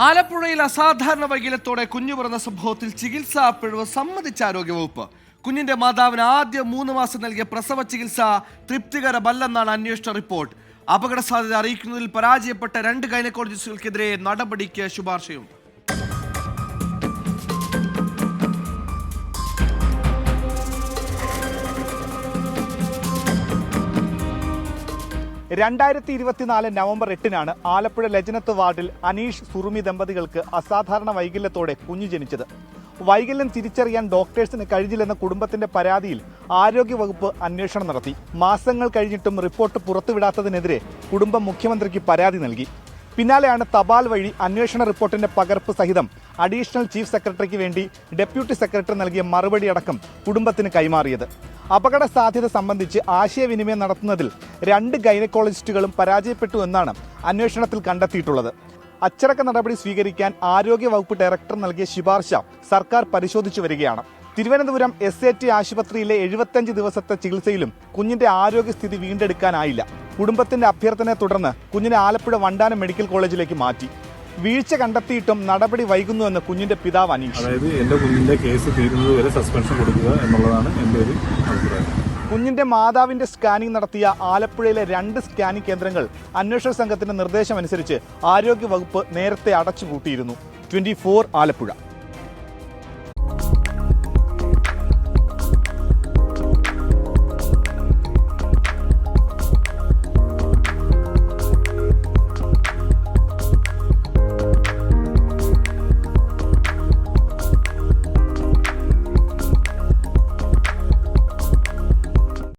ആലപ്പുഴയിൽ അസാധാരണ വൈകല്യത്തോടെ കുഞ്ഞു പിറന്ന സംഭവത്തിൽ ചികിത്സാ പിഴവ് സമ്മതിച്ച ആരോഗ്യവകുപ്പ്. കുഞ്ഞിന്റെ മാതാവിന് ആദ്യ 3 മാസം നൽകിയ പ്രസവ ചികിത്സ തൃപ്തികരമല്ലെന്നാണ് അന്വേഷണ റിപ്പോർട്ട്. അപകട സാധ്യത അറിയിക്കുന്നതിൽ പരാജയപ്പെട്ട 2 ഗൈനക്കോളജിസ്റ്റുകൾക്കെതിരെ നടപടിക്ക് ശുപാർശയുണ്ട്. നവംബർ 8 ആലപ്പുഴ ലജനത്ത് വാർഡിൽ അനീഷ് സുറുമി ദമ്പതികൾക്ക് അസാധാരണ വൈകല്യത്തോടെ കുഞ്ഞു ജനിച്ചത്. വൈകല്യം തിരിച്ചറിയാൻ ഡോക്ടേഴ്സിന് കഴിഞ്ഞില്ലെന്ന കുടുംബത്തിന്റെ പരാതിയിൽ ആരോഗ്യവകുപ്പ് അന്വേഷണം നടത്തി. മാസങ്ങൾ കഴിഞ്ഞിട്ടും റിപ്പോർട്ട് പുറത്തുവിടാത്തതിനെതിരെ കുടുംബം മുഖ്യമന്ത്രിക്ക് പരാതി നൽകി. പിന്നാലെയാണ് തപാൽ വഴി അന്വേഷണ റിപ്പോർട്ടിന്റെ പകർപ്പ് സഹിതം അഡീഷണൽ ചീഫ് സെക്രട്ടറിക്ക് വേണ്ടി ഡെപ്യൂട്ടി സെക്രട്ടറി നൽകിയ മറുപടി അടക്കം കുടുംബത്തിന് കൈമാറിയത്. അപകട സാധ്യത സംബന്ധിച്ച് ആശയവിനിമയം നടത്തുന്നതിൽ 2 ഗൈനക്കോളജിസ്റ്റുകളും പരാജയപ്പെട്ടു എന്നാണ് അന്വേഷണത്തിൽ കണ്ടെത്തിയിട്ടുള്ളത്. അച്ചടക്ക നടപടി സ്വീകരിക്കാൻ ആരോഗ്യവകുപ്പ് ഡയറക്ടർ നൽകിയ ശുപാർശ സർക്കാർ പരിശോധിച്ചു വരികയാണ്. തിരുവനന്തപുരം SAT ആശുപത്രിയിലെ 75 ദിവസത്തെ ചികിത്സയിലും കുഞ്ഞിന്റെ ആരോഗ്യസ്ഥിതി വീണ്ടെടുക്കാനായില്ല. കുടുംബത്തിന്റെ അഭ്യർത്ഥനയെ തുടർന്ന് കുഞ്ഞിനെ ആലപ്പുഴ വണ്ടാനം മെഡിക്കൽ കോളേജിലേക്ക് മാറ്റി. വീഴ്ച കണ്ടെത്തിയിട്ടും നടപടി വൈകുന്നുവെന്ന് കുഞ്ഞിന്റെ പിതാവ് അനീഷ്. അതായത് എന്റെ കുഞ്ഞിന്റെ കേസ് തീരുന്നത് വരെ സസ്പെൻഷൻ കൊടുക്കുക എന്നുള്ളതാണ് എന്റെ ഒരു അഭിപ്രായം. കുഞ്ഞിന്റെ മാതാവിന്റെ സ്കാനിംഗ് നടത്തിയ ആലപ്പുഴയിലെ 2 സ്കാനിംഗ് കേന്ദ്രങ്ങൾ അന്വേഷണ സംഘത്തിന്റെ നിർദ്ദേശമനുസരിച്ച് ആരോഗ്യവകുപ്പ് നേരത്തെ അടച്ചുപൂട്ടിയിരുന്നു. 24 ആലപ്പുഴ.